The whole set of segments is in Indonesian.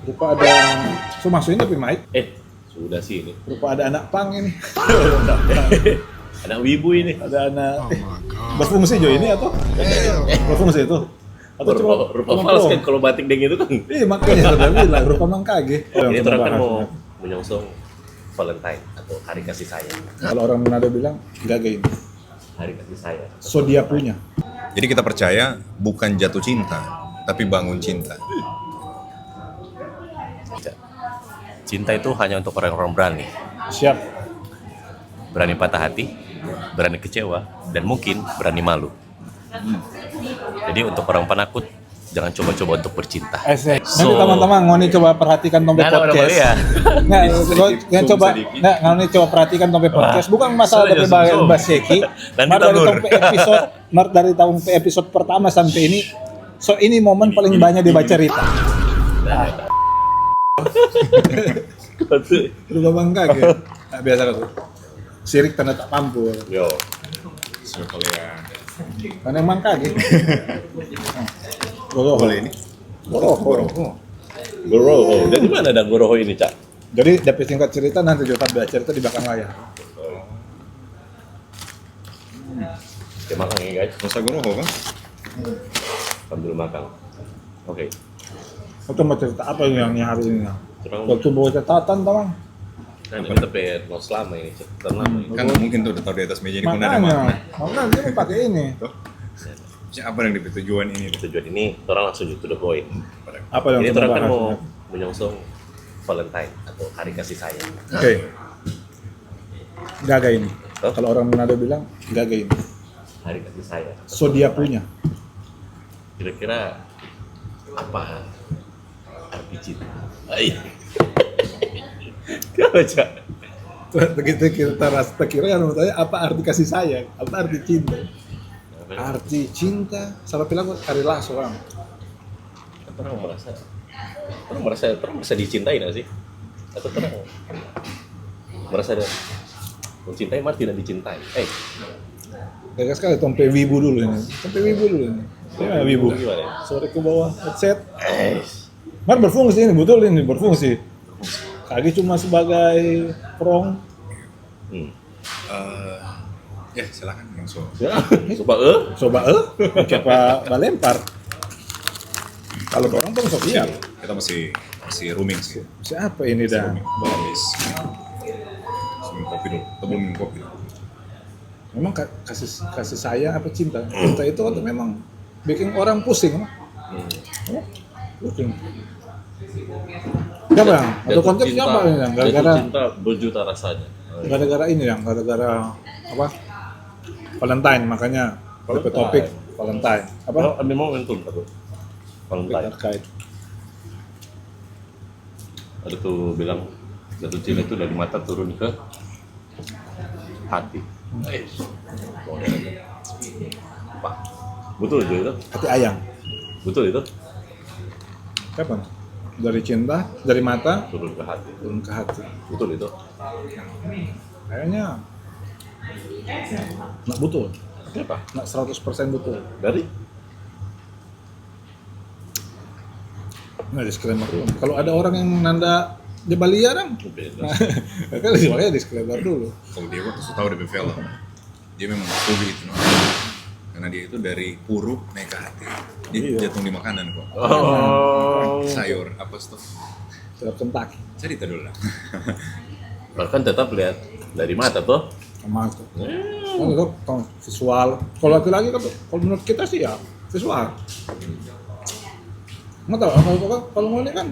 Rupa ada Sumasu ini tapi Mike. Sudah sih ini. Rupa ada anak pang ini. Anak wibu ini. Ada anak berfungsi Jo ini atau berfungsi itu? Atau Rupa fals kan kalau batik deng itu kan. Iya makanya sudah bilang Rupa Mangkage. Ini terang kan mau menyongsong Valentine atau hari kasih sayang. Kalau orang Manado bilang gage ini. Hari kasih sayang. So dia punya. Jadi kita percaya bukan jatuh cinta, tapi bangun cinta. Cinta itu hanya untuk orang-orang berani. Siap. Berani patah hati, berani kecewa, dan mungkin berani malu. Jadi untuk orang penakut, jangan coba-coba untuk bercinta. Nanti teman-teman ngoni coba perhatikan Tombe podcast. Nggak coba ngoni coba perhatikan Tombe podcast. Bukan masalah dari Baseki. Dari tahun episode pertama sampai ini. So ini momen paling banyak dibaca Rita. Rupa Mangkage. Nah, biasa kan tuh. Sirik tanda tak mampu. Yo. Karena yang Mangkage. Goroho ini. Goroho. Dari mana ada Goroho ini, Cak? Jadi dapat singkat cerita nanti juga baca cerita di belakang layar. Kita makan ya, guys. Masa Goroho kan? Sambil makan. Oke. Atau mau cerita apa yang hari ini? Terang. Waktu bawa catatan teman. Nah, ini tapi mau selama ini, terlama ini. Kan mungkin tuh udah tahu di atas meja ini pun ada makna. Makanya dia pakai ini. Apa yang diberi tujuan ini? Tujuan ini, orang langsung to the point. Apa yang Ini kita orang kan bahas? mau menyongsong Valentine atau hari kasih sayang. Oke. Gaga ini. Oh? Kalau orang Manado bilang gaga ini. Hari kasih sayang. So dia punya. Kira-kira apa arti cinta? Apa, Cak? Begitu kita rasa kira kan tanya apa arti kasih sayang, apa arti cinta? Arti cinta, sama bilang hari lah seorang. Orang merasa dicintai nggak sih? Atau orang merasa mencintai malah tidak dicintai? Gagal sekali Tompe Wibu dulu ini. Tompe Wibu dulu ini. Ya Wibu. Gimana ya? Sore ke bawah headset. Mar berfungsi ini betul ini berfungsi. Kaki cuma sebagai prong. Ya silakan langsung. Ya, Coba siapa balempar. Kalau orang pun sok iya. Kita masih rooming sih. Siapa ini dah? Habis minum kopi dulu. Kita belum minum kopi. Memang kasih sayang apa cinta? Cinta itu kan memang bikin orang pusing, mah. Pusing. Siapa yang? Atau konteks siapa ini yang? Gara-gara cinta berjuta rasanya. gara-gara ini yang gara-gara apa? Valentine makanya dapat topik Valentine. Apa? Ambil momentum tuh. Valentine. Terkait. Ada tuh bilang jatuh cinta itu dari mata turun ke hati. Pak, betul itu? Hati ayang. Betul itu? Kapan? Dari cinta, dari mata Turun ke hati. turun ke hati. Betul itu? Kayaknya nggak betul. Kenapa? Nggak 100% betul. Dari? Nggak disclaimer dulu. Kalau ada orang yang nanda di Bali ya kan? Beda. Kan makanya disclaimer dulu. Kalau dia kok tahu dari film. Dia memang hobi itu. Karena dia itu dari puru naik ke hati. Dia Iya. jatuh di makanan kok. Oh. Sayur apa tuh? Sayur Kentucky. Cerita dulu lah. Bahkan tetap lihat dari mata tuh. Sama itu. Kan itu kan visual. Kalau laki-laki kan, kalau menurut kita sih ya visual. Nggak tahu, kalau mau ini kan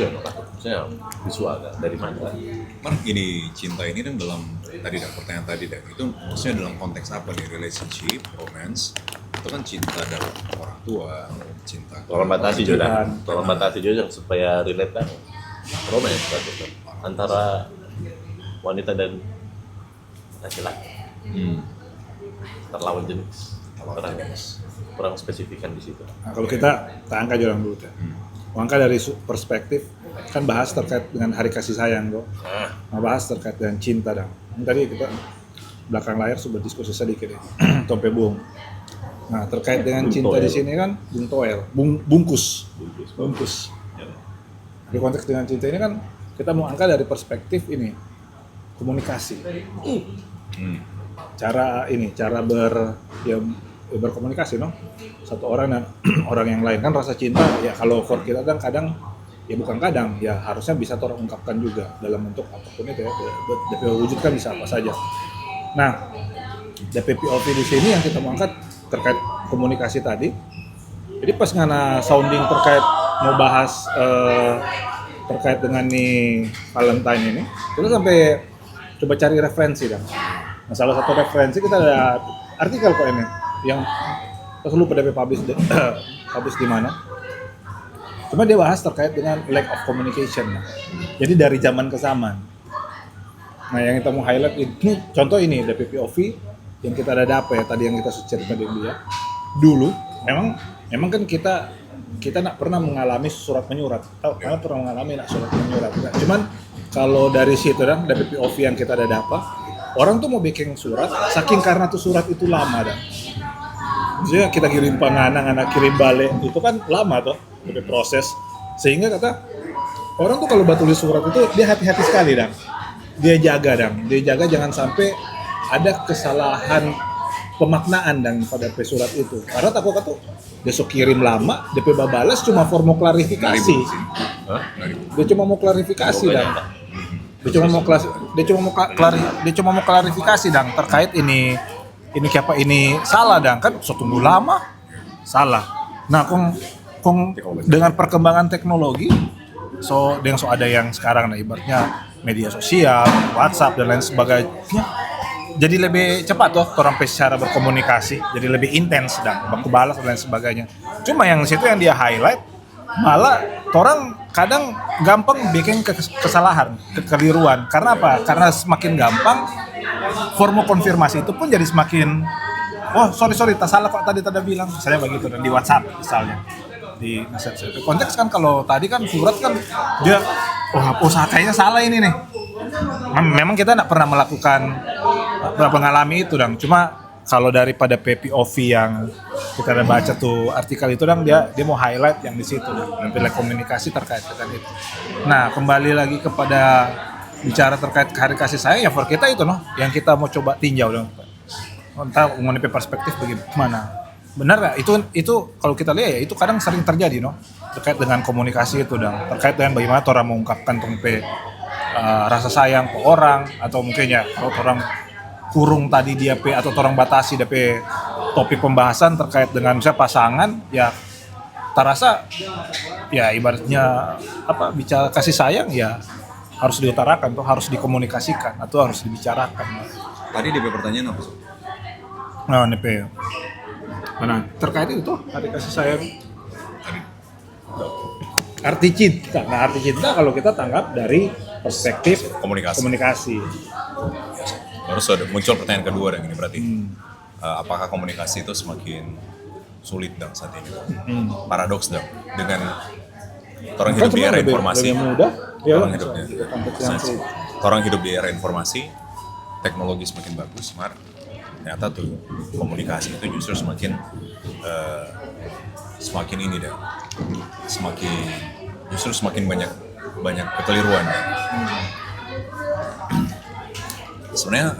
Iya, maksudnya visual kan dari mata. Mar, ini cinta ini kan dalam tadi dan pertanyaan tadi dan itu maksudnya dalam konteks apa nih, relationship, romance, itu kan cinta dalam orang tua, cinta Tolong batasi juga, Tuhan. tolong batasi juga supaya relate kan. Romance gitu. Antara wanita dan laki-laki. Terlawan jenis. Kurang spesifikan di situ. nah, kalau kita angkat jalan dulu ya. Angkat dari perspektif kan bahas terkait dengan hari kasih sayang kok. Nah, bahas terkait dengan cinta dah. Tadi kita belakang layar sudah diskusi sedikit ya. Tompe Bung. Nah, terkait dengan cinta di sini kan bungkus. Di konteks dengan cinta ini kan kita mau angkat dari perspektif ini komunikasi. Cara berkomunikasi, no? Satu orang dan orang yang lain kan rasa cinta ya kalau for kita kan kadang ya bukan kadang ya harusnya bisa orang ungkapkan juga dalam bentuk apapun itu ya. DP wujud kan bisa apa saja. Nah, DPPOV di sini yang kita mau angkat terkait komunikasi tadi. Jadi pas ngana sounding terkait mau bahas terkait dengan nih Valentine ini, kita sampai coba cari referensi dan nah, salah satu referensi kita ada artikel kok ini yang aku lupa DP publish di mana. Cuma dia bahas terkait dengan lack of communication. Jadi dari zaman ke zaman. Nah, yang kita mau highlight ini contoh ini DPPOV yang kita ada apa ya tadi yang kita cerita di dia. Dulu memang kan kita nak pernah mengalami surat menyurat. Karena pernah mengalami surat menyurat. Nah, cuman kalau dari situ dan DPPOV yang kita ada apa, orang tuh mau bikin surat saking karena tuh surat itu lama dan jadi kita kirim anak kirim balik itu kan lama tuh dari proses sehingga kata orang tuh kalau tulis surat itu dia hati-hati sekali dan dia jaga jangan sampai ada kesalahan pemaknaan dan pada surat itu karena takut dia kirim lama dia balas cuma formal klarifikasi dia cuma mau klarifikasi dan dia cuma mau klarifikasi dan terkait ini siapa ini salah dan kan tunggu lama salah. Nah, kong dengan perkembangan teknologi ada yang sekarang nah ibaratnya media sosial, WhatsApp dan lain sebagainya. Jadi lebih cepat tuh orang secara berkomunikasi, jadi lebih intens dan baku balas dan lain sebagainya. Cuma yang situ yang dia highlight malah orang kadang gampang bikin kesalahan, kekeliruan. Karena apa? Karena semakin gampang formu konfirmasi itu pun jadi semakin sorry tak salah kok tadi bilang misalnya begitu dan di WhatsApp misalnya di message konteks kan kalau tadi kan surat kan dia kayaknya salah ini nih memang kita tidak pernah mengalami itu dan cuma kalau daripada PPOV yang kita udah baca tuh artikel itu dan dia mau highlight yang di situ dan pilih komunikasi terkait dengan itu. Nah, kembali lagi kepada bicara terkait hari kasih sayang ya for kita itu yang kita mau coba tinjau dong. Entah mengenai perspektif bagaimana. Benar nggak? Itu kalau kita lihat ya itu kadang sering terjadi terkait dengan komunikasi itu dan terkait dengan bagaimana orang mengungkapkan rasa sayang ke orang atau mungkin ya kalau orang kurung tadi dia atau orang batasi dia topik pembahasan terkait dengan misalnya pasangan ya terasa ya ibaratnya bicara kasih sayang ya harus diutarakan tuh harus dikomunikasikan atau harus dibicarakan. Tadi DP pertanyaan apa sih? Nah, DP. Mana terkait itu arti kasih sayang. Arti cinta. Nah, arti cinta kalau kita tanggap dari perspektif komunikasi. Terus muncul pertanyaan kedua dan ini berarti apakah komunikasi itu semakin sulit dong saat ini? Paradoks dong dengan orang hidup di era informasi. Orang hidup di era informasi, teknologi semakin bagus, smart. Ternyata tuh komunikasi itu justru semakin ini deh, semakin banyak kekeliruan. Sebenarnya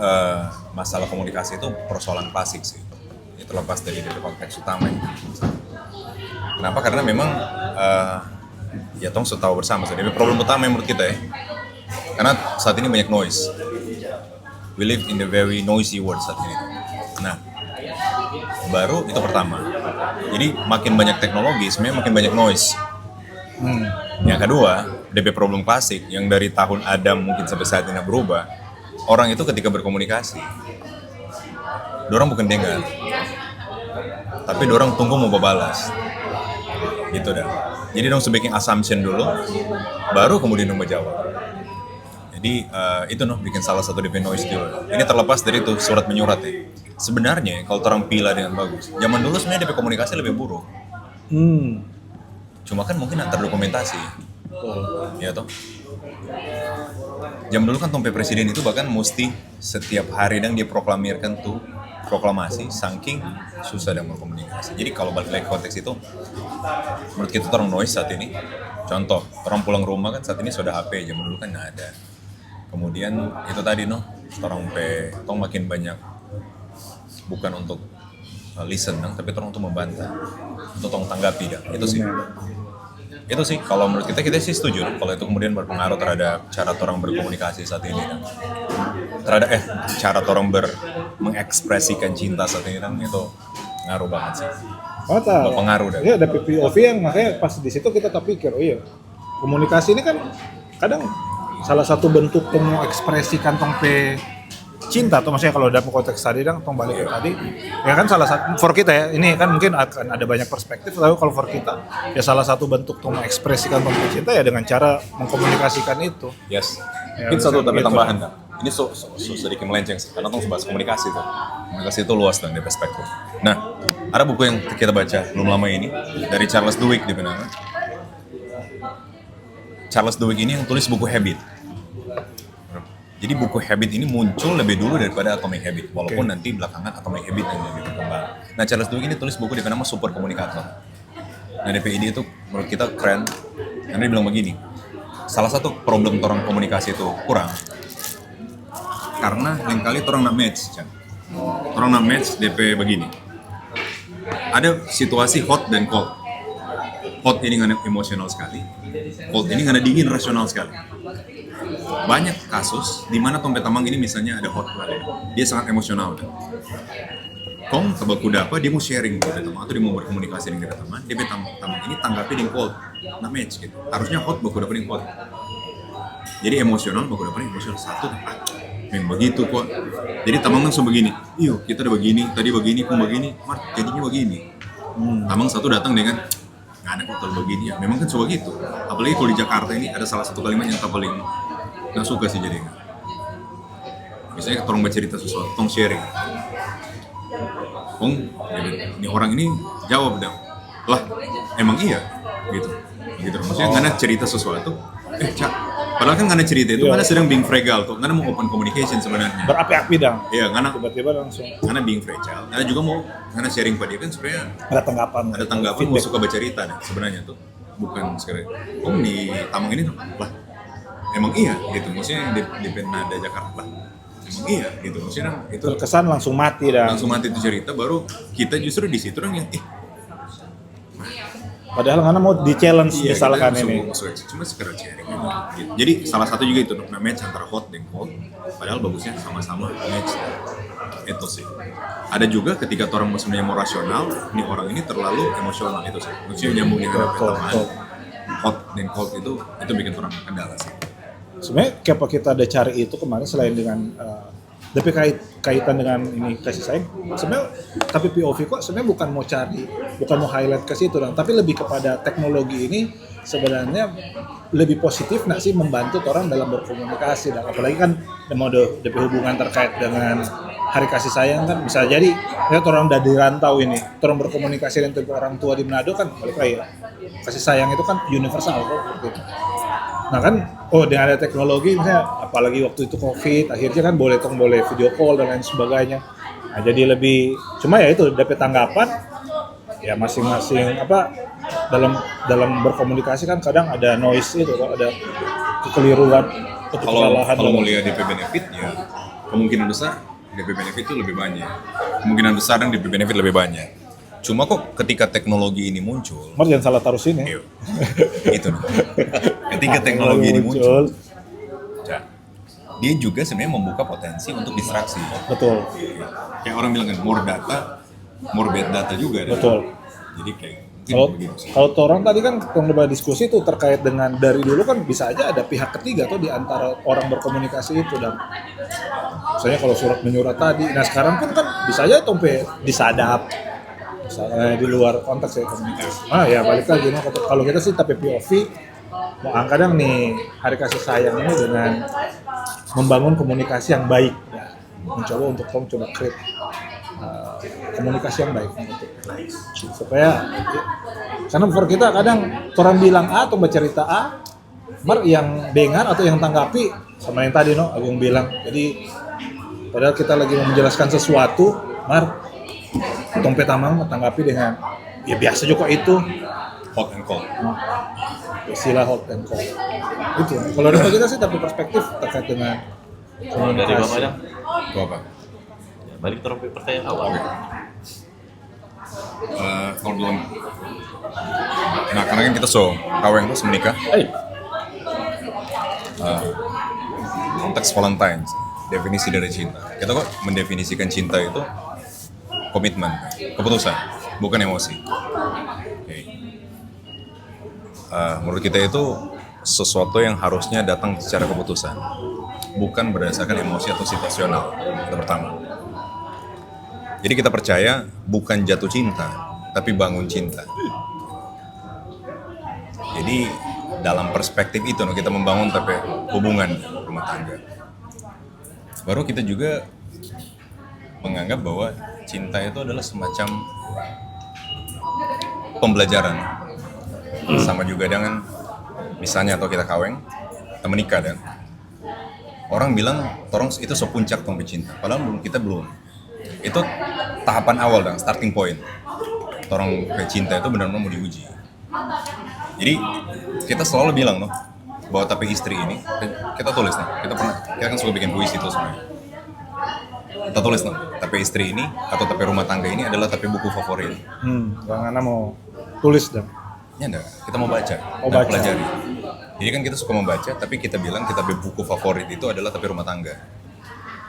masalah komunikasi itu persoalan klasik sih. Itu lepas dari konteks utama. Kenapa? Karena memang ya tong sudah tahu bersama. Jadi problem utama menurut kita ya. Karena saat ini banyak noise. We live in the very noisy world saat ini. Nah, baru itu pertama. Jadi makin banyak teknologi, sebenarnya makin banyak noise. Yang kedua, DP problem klasik yang dari tahun Adam mungkin sampai saat ini berubah. Orang itu ketika berkomunikasi, dorang bukan dengar, tapi dorang tunggu mau balas. Gitu dah. Jadi dong sebaiknya assumption dulu, baru kemudian dong menjawab. Jadi itu bikin salah satu DP noise dulu. Ini terlepas dari itu surat menyurat ya. Sebenarnya kalau orang pilih dengan bagus, zaman dulu sebenarnya DP komunikasi lebih buruk. Cuma kan mungkin antar dokumentasi. Ya toh. Zaman dulu kan tompe presiden itu bahkan mesti setiap hari dan dia proklamirkan tuh proklamasi saking susah dan berkomunikasi. Jadi kalau balik lagi ke konteks itu, menurut kita orang noise saat ini, contoh orang pulang rumah kan saat ini sudah HP, zaman dulu kan nggak ada. Kemudian itu tadi orang tong makin banyak bukan untuk listen tapi orang untuk membantah, untuk tong tanggapi ya. Itu sih kalau menurut kita sih setuju kalau itu kemudian berpengaruh terhadap cara orang berkomunikasi saat ini dan terhadap cara orang mengekspresikan cinta saat ini dan itu ngaruh banget sih. Berpengaruh dah. Iya, ada POV yang makanya pas di situ kita terpikir, oh iya, komunikasi ini kan kadang salah satu bentuk mengekspresikan tong cinta atau maksudnya kalau dalam konteks tadi kan tong balik ke tadi ya kan salah satu for kita ya ini kan mungkin akan ada banyak perspektif tapi kalau for kita ya salah satu bentuk tong mengekspresikan tong cinta ya dengan cara mengkomunikasikan itu. Yes. Ya, Mungkin satu tapi gitu. tambahan dah. Ini sedikit melenceng sih karena tong bahas komunikasi tuh. Komunikasi itu luas dan dari perspektif. Nah, ada buku yang kita baca belum lama ini dari Charles Duhigg di mana? Charles Duhigg ini yang tulis buku Habit. Jadi buku Habit ini muncul lebih dulu daripada Atomic Habit, walaupun nanti belakangan Atomic Habit yang lebih berkembang. Nah, Charles Duhigg ini tulis buku dengan nama Super Komunikator. Nah, DPID itu menurut kita keren, karena dia bilang begini, salah satu problem orang komunikasi itu kurang, karena yang kali orang nak match, orang nak match DP begini. Ada situasi hot dan cold. Hot ini karena emosional sekali, cold ini karena dingin rasional sekali. Banyak kasus di mana Tompe Tamang ini misalnya ada hot dia sangat emosional kan. Kong kebaku apa dia mau sharing Tompe Tamang atau dia mau berkomunikasi dengan teman, dia Tamang ini tanggapi dengan cold, nah match gitu. Harusnya hot baku dapat dengan cold. Jadi emosional baku dapat emosional satu tempat. Memang begitu kok. Jadi Tamang langsung begini, iyo kita udah begini, tadi begini, pun begini, Mart jadinya begini. Tamang satu datang dengan nggak ada kok terlalu begini ya. Memang kan suka gitu. Apalagi kalau di Jakarta ini ada salah satu kalimat yang tak paling nggak suka sih jadi. Misalnya tolong bercerita sesuatu, tolong sharing. Ini orang ini jawab dong, lah emang iya gitu. Maksudnya karena cerita sesuatu, padahal kan karena cerita itu karena sedang being fragile tuh, karena mau open communication sebenarnya. Berapi-api dong. Iya, karena tiba-tiba langsung. Karena being fragile, karena juga mau karena sharing pada dia kan supaya Ada tanggapan. mau suka bercerita nih sebenarnya tuh bukan sekarang. Di Tamang ini tuh, lah emang iya gitu. Maksudnya di Penada Jakarta lah. Emang iya gitu. Maksudnya itu terkesan langsung mati dah. Langsung mati itu cerita, baru kita justru di situ yang padahal karena mau di challenge misalkan ini. Cuma sekedar sharing gitu. Jadi salah satu juga itu match antara hot dan cold. Padahal bagusnya sama-sama match. Itu sih. Ada juga ketika orang sebenarnya mau rasional, nih orang ini terlalu emosional itu sih. Maksudnya nyambung dengan teman. Hot dan cold itu bikin orang kendala sih. Sebenarnya kenapa kita ada cari itu kemarin selain dengan tapi kaitan dengan ini kasih sayang sebenarnya, tapi POV kok sebenarnya bukan mau highlight ke situ dong, tapi lebih kepada teknologi ini sebenarnya lebih positif nggak sih membantu orang dalam berkomunikasi, dan apalagi kan mode hubungan terkait dengan hari kasih sayang kan bisa jadi ya orang dari rantau ini orang berkomunikasi dengan orang tua di Manado kan balik lagi kasih sayang itu kan universal kok gitu. Nah kan, dengan ada teknologi misalnya, apalagi waktu itu COVID, akhirnya kan boleh video call dan lain sebagainya. Nah jadi lebih, cuma ya itu dapat tanggapan, ya masing-masing dalam berkomunikasi kan kadang ada noise itu, ada kekeliruan, kesalahan. Kalau mau lihat DP benefit ya kemungkinan besar DP benefit itu lebih banyak. Kemungkinan besar yang DP benefit lebih banyak. Cuma kok ketika teknologi ini muncul, jangan salah taruh sini. Itu nih. Ketika teknologi ini muncul, dia juga sebenarnya membuka potensi untuk distraksi. Betul. Kayak orang bilang kan, more bad data juga. Betul. Jadi kayak kalau orang tadi kan kita diskusi itu terkait dengan dari dulu kan bisa aja ada pihak ketiga tuh di antara orang berkomunikasi itu, dan misalnya kalau surat menyurat tadi. Nah sekarang pun kan bisa aja tompe disadap. Di luar konteks ya komunikasi. Ya balik lagi kalau kita sih tapi POV mau kadang nih hari kasih sayang ini dengan membangun komunikasi yang baik ya, mencoba untuk coba create komunikasi yang baik supaya karena for kita kadang orang bilang A atau bercerita A yang dengar atau yang tanggapi sama yang tadi Agung bilang, jadi padahal kita lagi menjelaskan sesuatu Mar, tong petamang tanggapi dengan ya biasa juga itu. Hot and cold. Istilah hot and cold. Itu. Kalau dari kita sih tapi perspektif terkait dengan Kalau dari Bapak komunikasi. Dang, Itu apa? ya, balik terus ke pertanyaan awal. Oke. Kalau belum, nah karena kan kita kaweng terus menikah, konteks Valentine's, definisi dari cinta. Kita kok mendefinisikan cinta itu komitmen, keputusan, bukan emosi. Oke. Menurut kita itu sesuatu yang harusnya datang secara keputusan, bukan berdasarkan emosi atau situasional. Itu pertama. Jadi kita percaya bukan jatuh cinta, tapi bangun cinta. Jadi dalam perspektif itu kita membangun tapi hubungan rumah tangga. Baru kita juga menganggap bahwa cinta itu adalah semacam pembelajaran. Sama juga dengan misalnya atau kita kaweng, kita menikah dan orang bilang torong itu puncak tong cinta. Padahal kita belum. Itu tahapan awal dan starting point. Torong cinta itu benar-benar mau diuji. Jadi kita selalu bilang bahwa tapi istri ini kita tulis kita kan suka bikin puisi itu sebenarnya. Kita tulis tapi istri ini atau tapi rumah tangga ini adalah tapi buku favorit. Jangan mau tulis dong. Ya enggak, kita mau baca, Baca. pelajari. Jadi kan kita suka membaca, tapi kita bilang kita buku favorit itu adalah tapi rumah tangga.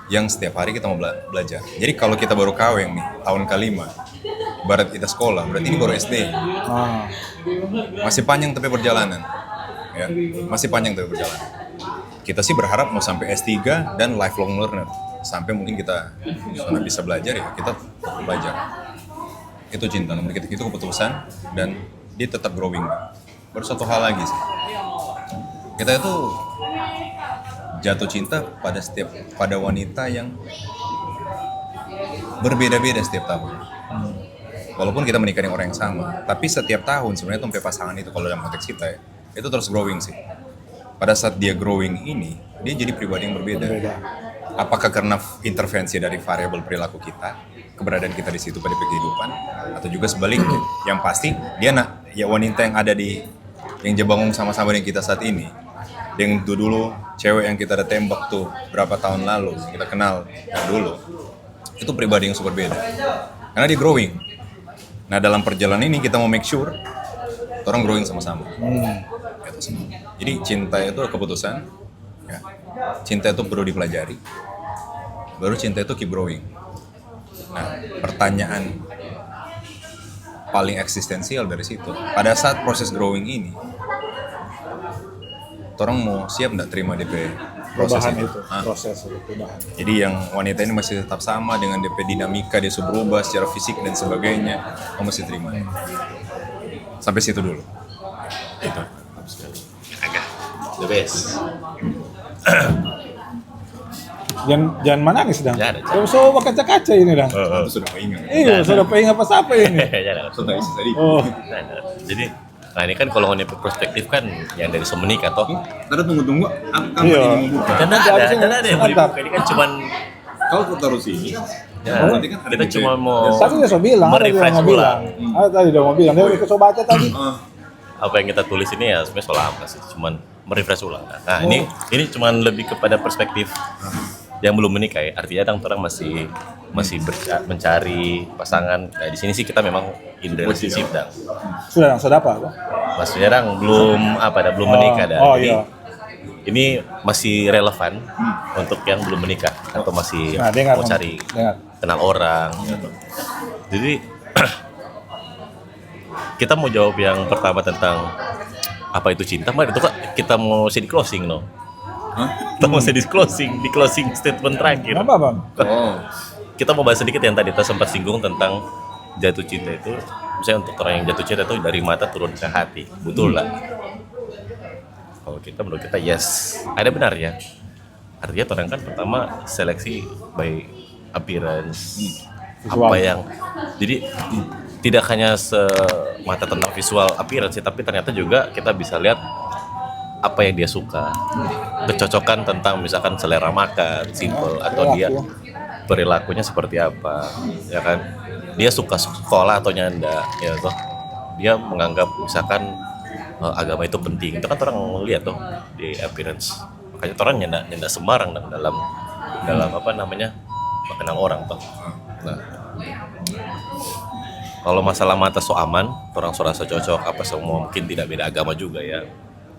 Yang setiap hari kita mau belajar. Jadi kalau kita baru kawin nih, tahun ke-5, barat kita sekolah, berarti ini baru SD. Masih panjang tapi perjalanan. Ya, masih panjang tapi perjalanan. Kita sih berharap mau sampai S3 dan lifelong learner. Sampai mungkin kita sudah bisa belajar ya, kita belajar. Itu cinta, nomor kita itu keputusan dan dia tetap growing. Baru satu hal lagi sih. Kita itu jatuh cinta pada wanita yang berbeda-beda setiap tahun. Walaupun kita menikah dengan orang yang sama, tapi setiap tahun sebenarnya tuh pasangan itu kalau dalam konteks kita ya, itu terus growing sih. Pada saat dia growing ini, dia jadi pribadi yang berbeda. Apakah karena intervensi dari variabel perilaku kita, keberadaan kita di situ pada kehidupan, atau juga sebaliknya? Yang pasti dia wanita yang ada yang jebangung sama-sama dengan kita saat ini, yang dulu cewek yang kita ada tembak tuh berapa tahun lalu kita kenal dulu, itu pribadi yang super beda karena dia growing. Nah dalam perjalanan ini kita mau make sure orang growing sama-sama. Jadi cinta itu keputusan ya. Cinta itu perlu dipelajari, baru cinta itu keep growing. Nah pertanyaan paling eksistensial dari situ pada saat proses growing ini, orang mau siap nggak terima DP proses Perubahan itu? Proses perubahan. Jadi yang wanita ini masih tetap sama dengan DP dinamika, dia sudah berubah secara fisik dan sebagainya, kamu mesti terima. Sampai situ dulu. Itu. Agak the best. Jangan menangis dong. Jangan. So kaca-kaca ini dong. Itu sudah ingat. Iya, sudah pengen apa siapa ini? Jangan. Sudah isi tadi. Oh, Jadi, nah ini kan kalau ngomongin perspektif kan yang dari menikah toh. Tadi tunggu. Kamu Iya. ini mau buka. Dan ada yang mau Mantap. dibuka. Ini kan cuman Kalau aku taruh sini, ya, berarti kan ada kita DP. cuma mau tadi dia sudah bilang, ada merefresh yang mau bilang. ulang. Ada tadi udah mau bilang, dia udah coba baca tadi. apa yang kita tulis ini ya sebenarnya soal apa sih? Cuman merefresh ulang. Nah ini cuman lebih kepada perspektif yang belum menikah ya. Artinya orang masih mencari pasangan. Nah di sini sih kita memang in relationship dan Sudah apa? maksudnya belum belum menikah dan Oh jadi iya. ini masih relevan untuk yang belum menikah atau masih Nah, dengar, mau cari dengar. kenal orang gitu. Jadi kita mau jawab yang pertama tentang apa itu cinta, mari itu Kak, kita mau di closing kita mau di closing statement terakhir. Apa bang? Oh, Kita mau bahas sedikit yang tadi kita sempat singgung tentang jatuh cinta itu, misalnya untuk orang yang jatuh cinta itu dari mata turun ke hati, betul lah. Kalau kita menurut kita yes, ada benar ya. Artinya orang kan pertama seleksi by appearance, Visual. apa yang jadi tidak hanya semata tentang visual appearance, tapi ternyata juga kita bisa lihat apa yang dia suka, kecocokan tentang misalkan selera makan, simple atau dia perilakunya seperti apa, ya kan? Dia suka sekolah atau nyanda, ya toh. Dia menganggap misalkan agama itu penting. Itu kan orang lihat tuh di appearance. Makanya orang nyanda sembarang dalam apa namanya? Mengenang orang toh. Nah, kalau masalah mata so aman, orang so rasa cocok apa semua mungkin tidak beda agama juga ya.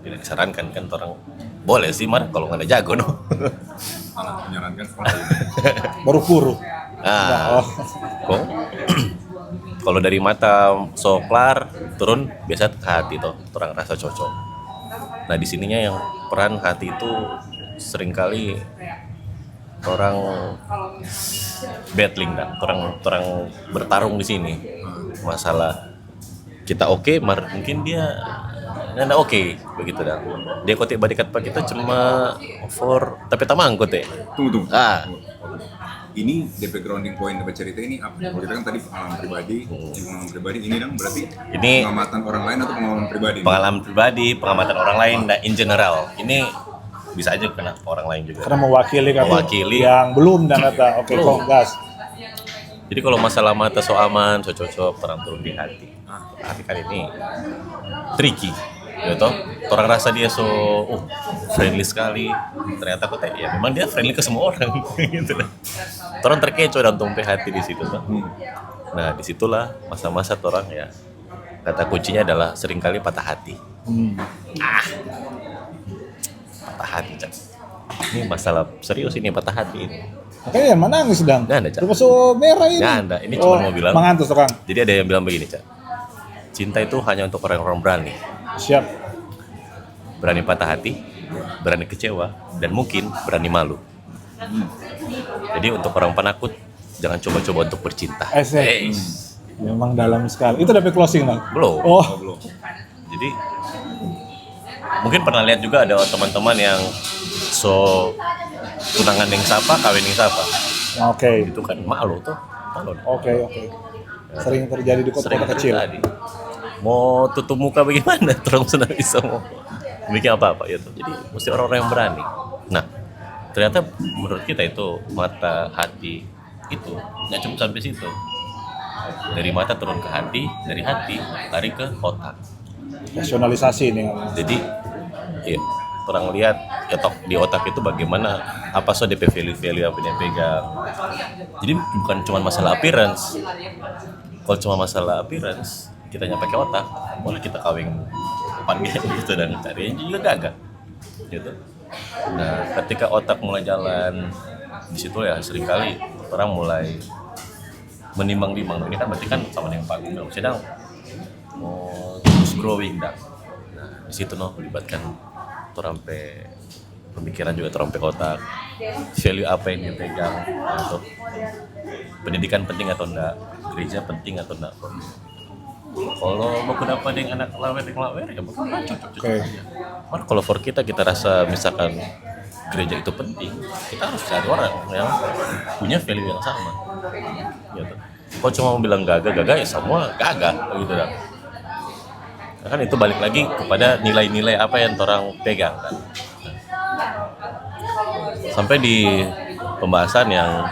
Tidak disarankan kan orang boleh sih mar kalau nggak ada jago no. Malah menyarankan sekolah. Baru kuru. Nah, kok kalau dari mata soklar turun biasa ke hati toh, orang rasa cocok. Nah di sininya yang peran hati itu seringkali orang battling dah, orang bertarung di sini. Masalah kita oke, mungkin dia nggak oke begitu dah. Dia kote badikat pak kita cuma for tapi tamang kote. Tunggu. Ah, Ini DP grounding point DP cerita ini apa? Kita kan tadi pengalaman pribadi, ini dong berarti Ini- pengamatan orang lain atau pengalaman pribadi? pengalaman pribadi, pengamatan orang lain, dan in general. Ini bisa aja kena orang lain juga. Karena mewakili kan Mewakili. yang belum dan kata oke Belum. kok gas. Jadi kalau masalah mata so aman, so cocok, orang turun di hati. Hati kali ini tricky, gitu. Orang rasa dia so friendly sekali, ternyata kok ya memang dia friendly ke semua orang, gitu. Orang terkecoh dan tumpah hati di situ, tuh. Nah disitulah masa-masa orang ya kata kuncinya adalah seringkali patah hati. Patah hati, Cak. Ini masalah serius ini patah hati ini. Makanya yang mana nangis sedang? Nggak ada, Cak. Terus so merah ini. Nggak ada, ini cuma mau bilang. Mengantus orang. Jadi ada yang bilang begini, Cak. Cinta itu hanya untuk orang-orang berani. Siap. Berani patah hati, berani kecewa, dan mungkin berani malu. Jadi untuk orang penakut, jangan coba-coba untuk bercinta. Esek. Memang dalam sekali. Itu DP closing bang. Belum. Oh, Belum. Jadi mungkin pernah lihat juga ada teman-teman yang so tunangan yang siapa, kawin yang siapa. oke. Itu kan malu tuh. Malu. Oke. Sering terjadi di Sering kota-kota kecil. terjadi. Mau tutup muka bagaimana? Terus sudah bisa mau bikin apa-apa ya tuh. Jadi mesti orang-orang yang berani. Nah, ternyata menurut kita itu mata hati itu nggak cuma sampai situ. Dari mata turun ke hati, dari hati lari ke otak. Rasionalisasi ini. Jadi, iya, orang lihat ya tok di otak itu bagaimana apa so DP value-value apa dia pegang. Jadi bukan cuma masalah appearance. Kalau cuma masalah appearance, kita pakai otak, boleh kita kawin depan gitu dan cari juga gagah. Gitu. Nah, ketika otak mulai jalan di situ ya seringkali orang mulai menimbang-nimbang. Ini kan berarti kan sama dengan Pak Gumel sedang mau terus growing dah. Nah, di situ melibatkan terampe pemikiran juga terampe otak, value apa yang dia pegang, atau pendidikan penting atau enggak, gereja penting atau enggak. Kalau mau kenapa dengan anak lawer ya bukan cocok Oke. aja. Malah kalau for kita rasa misalkan gereja itu penting, kita harus cari orang yang punya value yang sama. Gitu. Kalau cuma mau bilang gagah ya semua gagah gitu dah. Kan itu balik lagi kepada nilai-nilai apa yang orang pegang kan. Sampai di pembahasan yang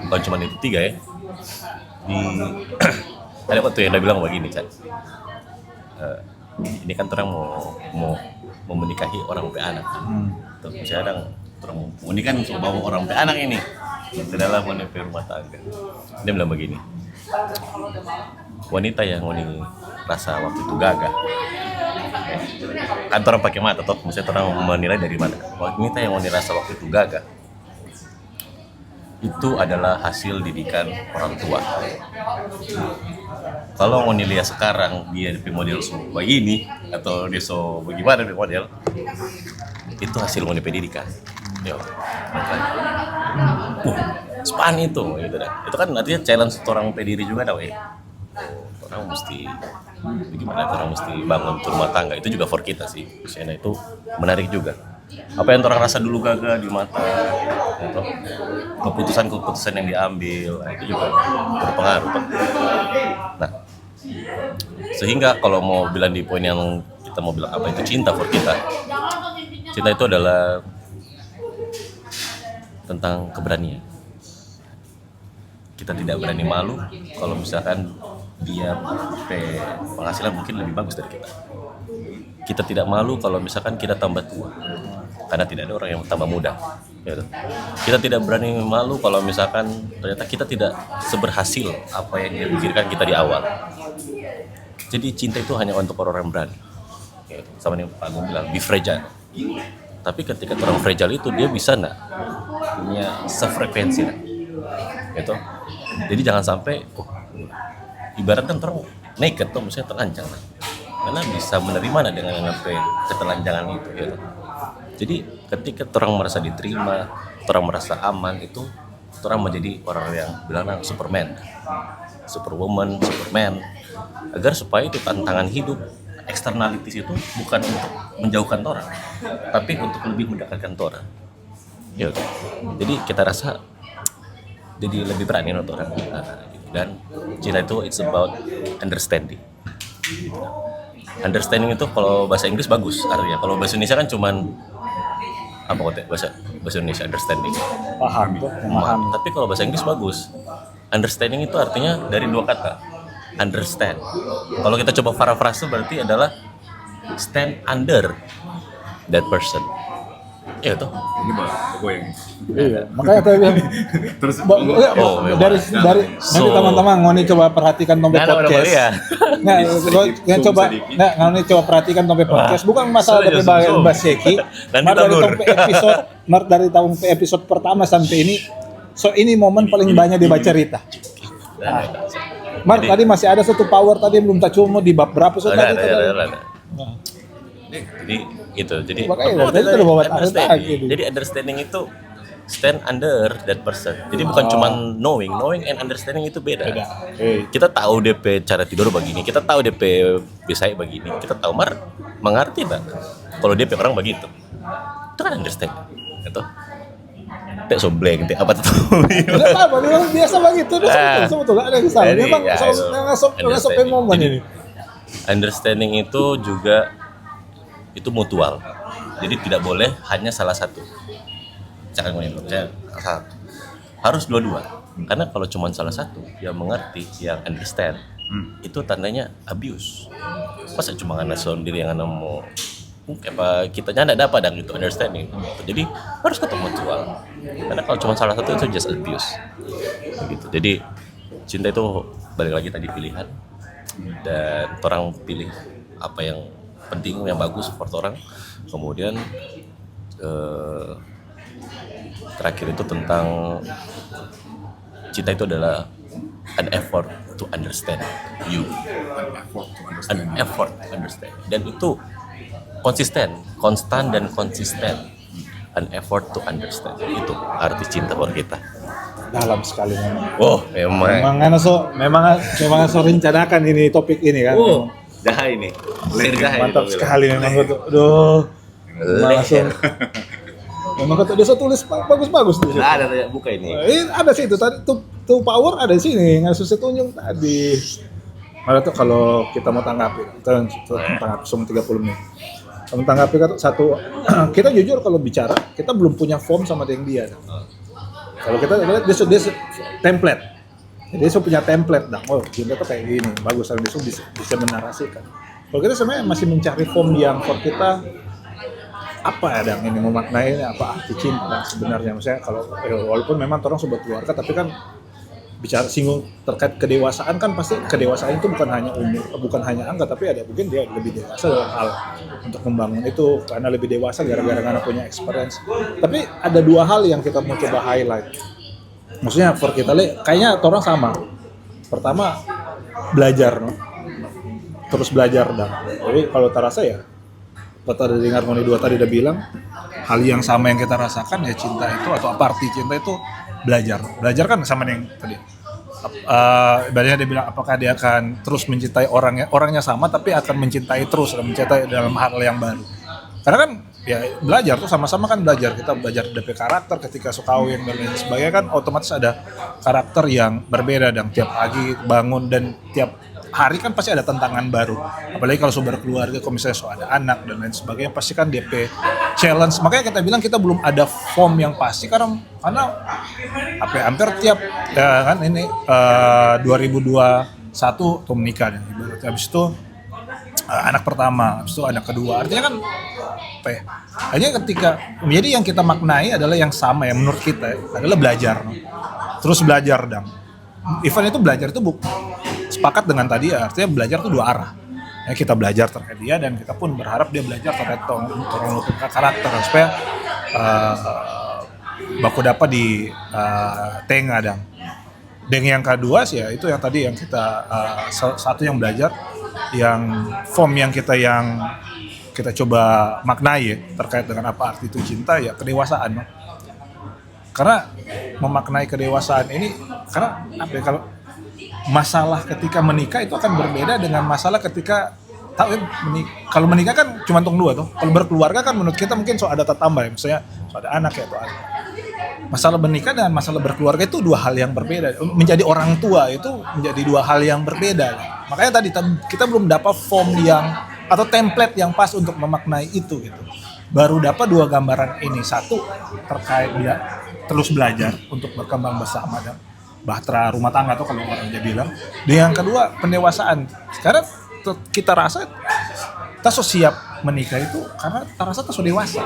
bukan cuma itu 3 ya. Di ada waktu yang dia bilang begini, Cak. Ini kan orang mau menikahi orang pe anak. Tuh, misalnya orang mau nikah bawa orang pe anak ini ke dalam menepi rumah tangga. Dia bilang begini. Wanita yang rasa waktu itu gagah. Kan orang pakai mata toh, misalnya orang menilai dari mana. Wanita yang rasa waktu itu gagah. Itu adalah hasil didikan orang tua. Kalau mau lihat sekarang dia di model so begini atau dia so bagaimana di model, itu hasil mau pendidikan. Yo, span itu gitu dah. Itu kan artinya challenge orang pediri juga dah, orang mesti bagaimana orang mesti bangun rumah tangga itu juga for kita sih. Misalnya itu menarik juga. Apa yang orang rasa dulu gagah di mata, gitu. Keputusan yang diambil, itu juga berpengaruh. Nah, sehingga kalau mau bilang di poin yang kita mau bilang apa itu cinta for kita, cinta itu adalah tentang keberanian. kita tidak berani malu kalau misalkan dia penghasilan mungkin lebih bagus dari kita. Kita tidak malu kalau misalkan kita tambah tua, karena tidak ada orang yang tambah muda. Gitu. Kita tidak berani malu kalau misalkan ternyata kita tidak seberhasil apa yang dia pikirkan kita di awal. Jadi cinta itu hanya untuk orang yang berani. Gitu. Sama yang Pak Agung bilang, be fragile. Tapi ketika orang fragile itu dia bisa punya sefrekuensi gitu. Jadi jangan sampai ibaratkan orang naked tuh misalnya telanjang karena bisa menerima dengan ketelanjangan itu gitu. Jadi ketika orang merasa diterima, orang merasa aman, itu orang menjadi orang yang bilang Superman, Superwoman, Superman, agar supaya itu tantangan hidup eksternalitis itu bukan untuk menjauhkan orang, tapi untuk lebih mendekatkan orang. Ya, jadi kita rasa jadi lebih berani untuk orang. Dan cinta itu it's about understanding. Understanding itu kalau bahasa Inggris bagus artinya. Kalau bahasa Indonesia kan cuman apa kata bahasa Indonesia understanding. Paham tuh, memahami. Tapi kalau bahasa Inggris bagus. Understanding itu artinya dari dua kata. Understand. Kalau kita coba paraphrase berarti adalah stand under that person. Iya tuh. Ini mah gue yang Iya, makanya saya bilang terus dari nanti teman-teman ngoni coba perhatikan Tombe podcast. Nggak coba ngoni coba perhatikan Tombe podcast. Bukan masalah dari bahas Seki. Dari tahun episode pertama sampai ini. So ini momen paling banyak dibaca Rita. Mar tadi masih ada satu power tadi belum tak cuma di bab berapa so tadi. Jadi itu. Jadi understanding itu stand under that person. Jadi bukan cuma knowing and understanding itu beda. Kita tahu DP cara tidur begini, kita tahu DP bisa begini, kita tahu mengerti tak? Kalau DP orang begitu, itu kan understanding, gitu. Tak sobleng, tak apa tuh? Tidak apa, memang biasa begitu. Sebetulnya ada yang salah. Memang nggak sampai momen ini. Understanding itu juga itu mutual. Jadi tidak boleh hanya salah satu. Jangan harus dua-dua. Karena kalau cuma salah satu yang mengerti, yang understand, itu tandanya abuse. Masa cuma karena sendiri yang mau apa kitanya tidak dapat dan itu understanding. Jadi harus ketemu mutual. Karena kalau cuma salah satu itu just abuse. Begitu. Jadi cinta itu balik lagi tadi pilihan dan orang pilih apa yang penting, yang bagus buat orang. Kemudian terakhir itu tentang cinta itu adalah an effort to understand you, an effort to understand, dan itu konstan dan konsisten. An effort to understand, itu arti cinta buat kita. Dalam sekali memang. Oh, memang so rencanakan ini topik ini kan. Oh, dah ini. Mantap sekali memang tuh. Aduh. Langsung. Memang kata dia tulis bagus-bagus tuh. Ada buka ini. Ada sih itu tadi tuh power ada di sini, nggak susah tunjuk tadi. Malah tuh kalau kita mau tanggapi, tanggapi semua 30 menit. Kamu tanggapi satu, kita jujur kalau bicara, kita belum punya form sama yang dia. Kalau kita lihat dia template. Jadi dia punya template, oh cinta tuh kayak gini, bagus, dia bisa menarasikan. Kalau kita sebenarnya masih mencari form yang for kita apa ya yang ini memaknai apa arti cinta sebenarnya. Misalnya kalau walaupun memang orang sobat keluarga, tapi kan bicara singgung terkait kedewasaan kan pasti kedewasaan itu bukan hanya umur, bukan hanya angka, tapi ada mungkin dia lebih dewasa dalam hal untuk membangun itu karena lebih dewasa gara-gara karena punya experience. Tapi ada dua hal yang kita mau coba highlight. Maksudnya for kita kayaknya orang sama. Pertama belajar, terus belajar Jadi kalau terasa ya, kita udah dengar Moni dua tadi udah bilang hal yang sama yang kita rasakan ya cinta itu atau apa arti cinta itu belajar kan sama yang tadi. Ibaratnya dia bilang apakah dia akan terus mencintai orangnya sama tapi akan mencintai terus dan mencintai dalam hal yang baru. Karena kan ya belajar tuh sama-sama kan belajar, kita belajar dari karakter ketika Sukawin dan lain sebagainya kan otomatis ada karakter yang berbeda dan tiap pagi bangun dan tiap hari kan pasti ada tantangan baru, apalagi kalau sudah berkeluarga, kalau misalnya ada anak dan lain sebagainya, pasti kan DP challenge. Makanya kita bilang kita belum ada form yang pasti karena hampir tiap ya kan ini 2021 tuh menikah dan ibaratnya habis itu anak pertama, habis itu anak kedua, artinya kan apa ya? Hanya ketika menjadi yang kita maknai adalah yang sama ya menurut kita adalah belajar, terus belajar dan event itu belajar itu sepakat dengan tadi ya, artinya belajar itu dua arah ya, kita belajar terkait dia dan kita pun berharap dia belajar terkait karakter supaya baku dapat di tengah dan yang kedua sih ya itu yang tadi yang kita satu yang belajar yang form yang kita coba maknai ya, terkait dengan apa arti itu cinta ya kedewasaan. Karena memaknai kedewasaan ini karena apa ya, kalau masalah ketika menikah itu akan berbeda dengan masalah ketika kalau menikah kan cuma dua tuh. Kalau berkeluarga kan menurut kita mungkin ada tambah ya, misalnya ada anak ya atau ada. Masalah menikah dan masalah berkeluarga itu dua hal yang berbeda. Menjadi orang tua itu menjadi dua hal yang berbeda. Makanya tadi kita belum dapat form atau template yang pas untuk memaknai itu gitu. Baru dapat dua gambaran ini. Satu terkait dia terus belajar untuk berkembang bersama dan bahtera rumah tangga atau kalau orang dia bilang. Dan yang kedua pendewasaan. Sekarang kita rasa kita so siap menikah itu karena kita rasa kita so dewasa.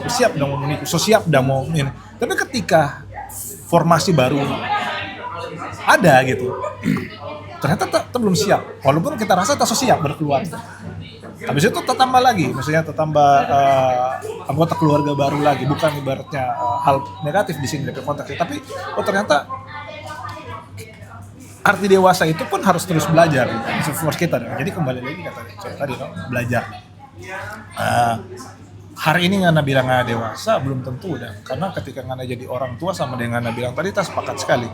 So siap udah mau menikah, so siap udah mau ini. Tapi ketika formasi baru ada gitu, ternyata kita belum siap. Walaupun kita rasa kita so siap berkeluarga. Habis itu tambah lagi, maksudnya tambah anggota keluarga baru lagi, bukan ibaratnya hal negatif di sini dari konteksnya, tapi ternyata arti dewasa itu pun harus terus belajar, support kita. Jadi kembali lagi kata tadi, belajar. Hari ini Ngana bilang Ngana dewasa belum tentu udah, karena ketika Ngana jadi orang tua sama dengan Ngana bilang tadi, kita sepakat sekali.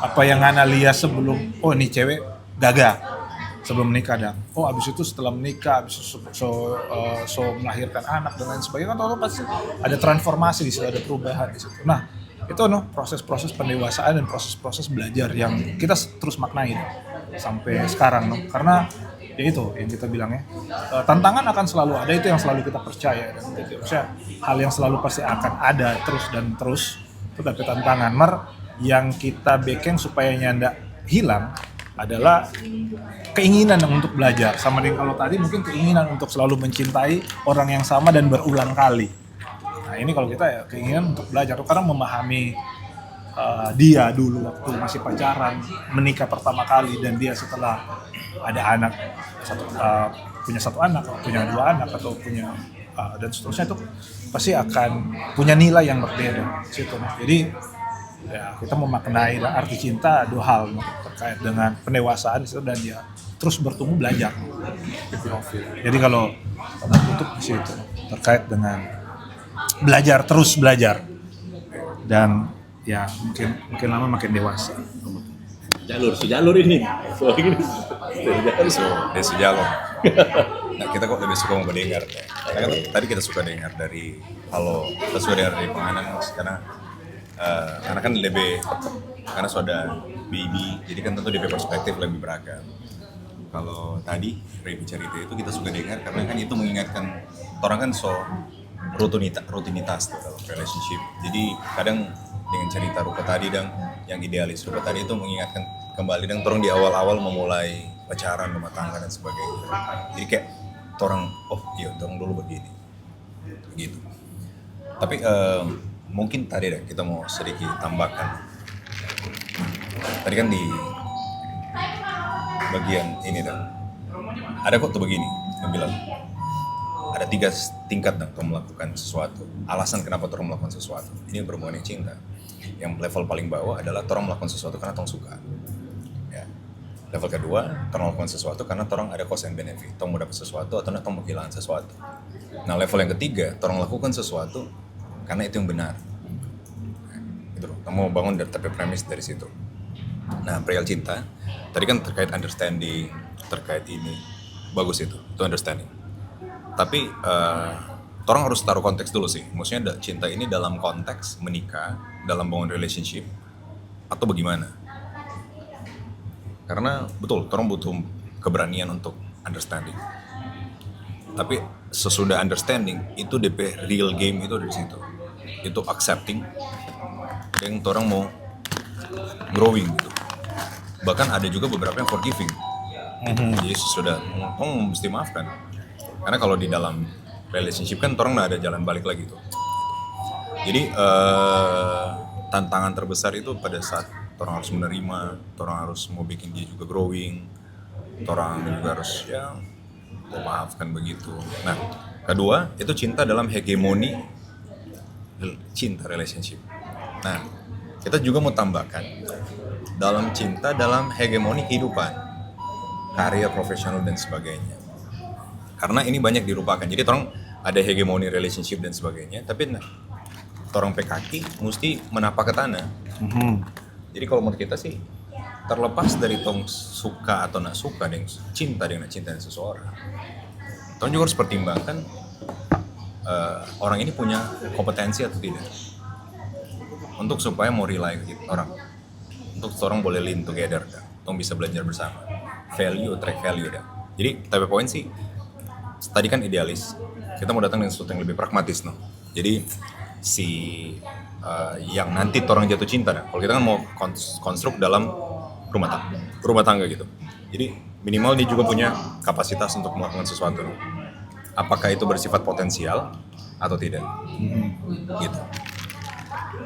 Apa yang Ngana lihat sebelum, oh ini cewek gagah sebelum menikah dan abis itu setelah menikah, abis itu so melahirkan anak dan lain sebagainya kan pasti ada transformasi di situ, ada perubahan di situ. Nah itu proses-proses pendewasaan dan proses-proses belajar yang kita terus maknai sampai sekarang karena ya itu yang kita bilang ya, tantangan akan selalu ada, itu yang selalu kita percaya dan maksudnya hal yang selalu pasti akan ada terus itu tapi tantangan yang kita backing supaya ndak hilang adalah keinginan untuk belajar, sama dengan kalau tadi mungkin keinginan untuk selalu mencintai orang yang sama dan berulang kali. Nah ini kalau kita ya keinginan untuk belajar karena memahami dia dulu waktu masih pacaran, menikah pertama kali, dan dia setelah ada anak punya satu anak, punya dua anak atau punya dan seterusnya, itu pasti akan punya nilai yang berbeda situ. Jadi ya kita memaknai arti cinta dua hal terkait dengan pendewasaan itu dan dia terus bertumbuh belajar. Jadi kalau untuk di situ terkait dengan belajar, terus belajar dan ya mungkin lama makin dewasa. Jalur ini. Jalur. Nah, kita kok lebih suka mendengar. Karena tadi kita suka dengar dari kita suka dengar dari penganan karena kan lebih karena sudah baby, jadi kan tentu DP perspektif lebih beragam. Kalau tadi Remy cerita itu kita suka dengar karena kan itu mengingatkan orang kan rutinitas tuh dalam relationship. Jadi kadang dengan cerita rupa tadi dan yang idealis rupa tadi itu mengingatkan kembali dan orang di awal-awal memulai pacaran, rumah tangga dan sebagainya. Jadi kayak orang orang dulu begini, gitu. Tapi mungkin tadi deh kita mau sedikit tambahkan. Tadi kan di bagian ini ada kok tuh begini yang bilang ada 3 tingkat untuk melakukan sesuatu. Alasan kenapa orang melakukan sesuatu. Ini berhubungan dengan cinta. Yang level paling bawah adalah orang melakukan sesuatu karena orang suka. Ya. Level kedua, orang melakukan sesuatu karena orang ada cost and benefit. Orang mau dapat sesuatu atau orang mau kehilangan sesuatu. Nah level yang ketiga, orang melakukan sesuatu karena itu yang benar. Itu loh, kamu bangun dari premis dari situ. Nah, perihal cinta, tadi kan terkait understanding, terkait ini, bagus itu understanding. Tapi, orang harus taruh konteks dulu sih. Maksudnya cinta ini dalam konteks menikah, dalam bangun relationship, atau bagaimana? Karena betul, orang butuh keberanian untuk understanding. Tapi sesudah understanding itu DP real game itu dari situ. Itu accepting dan orang mau growing gitu. Bahkan ada juga beberapa yang forgiving. Jadi sudah orang mesti maafkan. Karena kalau di dalam relationship kan orang nggak ada jalan balik lagi tuh. Jadi tantangan terbesar itu pada saat orang harus menerima, orang harus mau bikin dia juga growing, orang juga harus ya memaafkan begitu. Nah, kedua itu cinta dalam hegemoni cinta relationship. Nah, kita juga mau tambahkan dalam cinta dalam hegemoni kehidupan, karir profesional dan sebagainya. Karena ini banyak dilupakan. Jadi orang ada hegemoni relationship dan sebagainya, tapi orang PKK mesti menapak ke tanah. Jadi kalau menurut kita sih terlepas dari tong suka atau nak suka dengan cinta dengan seseorang, tong juga harus pertimbangkan orang ini punya kompetensi atau tidak, untuk supaya mau rely ke orang, untuk orang boleh lean together, tong bisa belajar bersama, track value dah. Jadi tapi poin sih tadi kan idealis, kita mau datang dengan sesuatu yang lebih pragmatis no. Jadi si yang nanti orang jatuh cinta dah. Kalau kita kan mau konstruk dalam rumah tangga gitu. Jadi minimal dia juga punya kapasitas untuk melakukan sesuatu. Apakah itu bersifat potensial atau tidak? Gitu.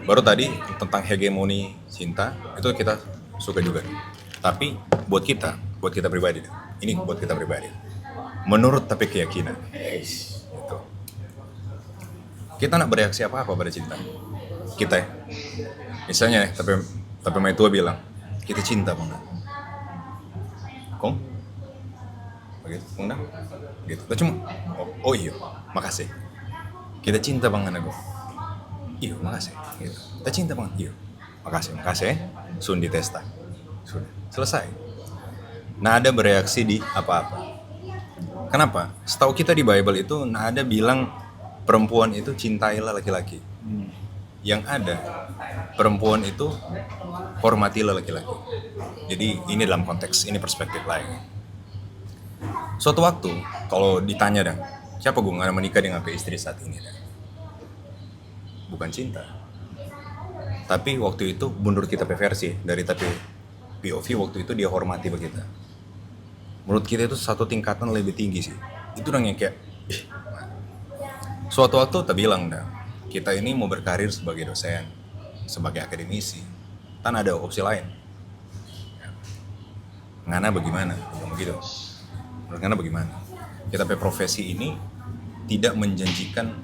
Baru tadi tentang hegemoni cinta itu kita suka juga. Tapi buat kita pribadi. Ini buat kita pribadi. Menurut tapi keyakinan. Gitu. Kita nak bereaksi apa-apa pada cinta. Kita ya. Misalnya tapi mai tua bilang, kita cinta banget. Kong? Begitu, Kong dah? Gitu. Kita cuma, oh iya, makasih. Kita cinta banget aku. Iya, makasih. Gitu. Kita cinta banget, iya. Makasih. Sun ditesta. Sudah, selesai. Nah ada bereaksi di apa-apa. Kenapa? Setahu kita di Bible itu nah ada bilang perempuan itu cintailah laki-laki. Yang ada perempuan itu hormatilah laki-laki. Jadi ini dalam konteks ini perspektif lain. Suatu waktu kalau ditanya dah, siapa gue nggak menikah dengan istri saat ini dah? Bukan cinta. Tapi waktu itu mundur kita versi dari tapi POV waktu itu dia hormati begitu. Menurut kita itu satu tingkatan lebih tinggi sih. Itu orang yang kayak suatu waktu tak bilang dah, kita ini mau berkarir sebagai dosen, sebagai akademisi, kan ada opsi lain. Ngana bagaimana? Begitu. Menurut Ngana bagaimana? Kita pe profesi ini tidak menjanjikan